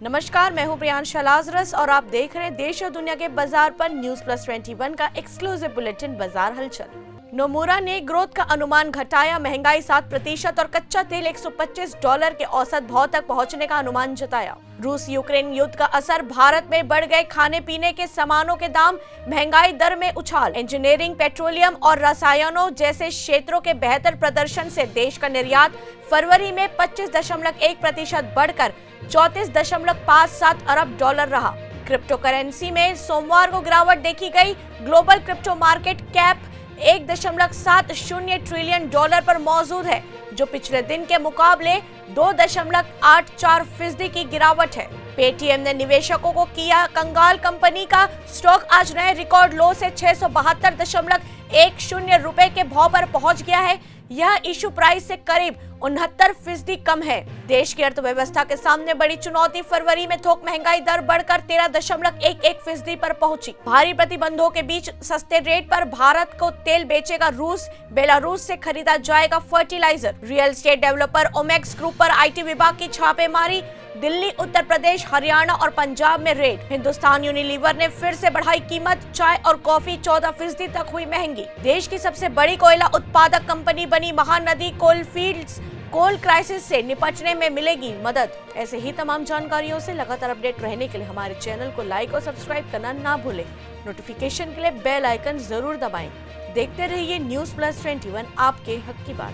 नमस्कार, मैं हूं प्रियांशा लाजरस और आप देख रहे हैं देश और दुनिया के बाजार पर News+21 का एक्सक्लूसिव बुलेटिन बाजार हलचल। नोमुरा ने ग्रोथ का अनुमान घटाया, महंगाई 7% और कच्चा तेल $125 के औसत भाव तक पहुंचने का अनुमान जताया। रूस यूक्रेन युद्ध का असर, भारत में बढ़ गए खाने पीने के सामानों के दाम, महंगाई दर में उछाल। इंजीनियरिंग, पेट्रोलियम और रसायनों जैसे क्षेत्रों के बेहतर प्रदर्शन से देश का निर्यात फरवरी में 25.1% बढ़कर $34.57 अरब रहा। क्रिप्टो करेंसी में सोमवार को गिरावट देखी गई। Global crypto market cap $1.70 trillion पर मौजूद है, जो पिछले दिन के मुकाबले 2.84% की गिरावट है। पेटीएम ने निवेशकों को किया कंगाल, कंपनी का स्टॉक आज नए रिकॉर्ड लो से $672.10 के भाव पर पहुंच गया है। यह इशू प्राइस से करीब 69% कम है। देश की अर्थव्यवस्था के सामने बड़ी चुनौती, फरवरी में थोक महंगाई दर बढ़कर 13.11% पर पहुंची। भारी प्रतिबंधों के बीच सस्ते रेट पर भारत को तेल बेचेगा रूस, बेलारूस से खरीदा जाएगा fertiliser. Real estate developer Omaxe group पर आईटी विभाग की छापेमारी, दिल्ली, उत्तर प्रदेश, हरियाणा और पंजाब में रेड। हिंदुस्तान यूनिलीवर ने फिर से बढ़ाई कीमत, चाय और कॉफी 14% तक हुई महंगी। देश की सबसे बड़ी कोयला उत्पादक कंपनी बनी महानदी कोलफील्ड्स, कोल क्राइसिस से निपटने में मिलेगी मदद। ऐसे ही तमाम जानकारियों से लगातार अपडेट रहने के लिए हमारे चैनल को लाइक और सब्सक्राइब करना ना भूलें। नोटिफिकेशन के लिए बेल आइकन जरूर दबाएं। देखते रहिए News+21, आपके हक की बात।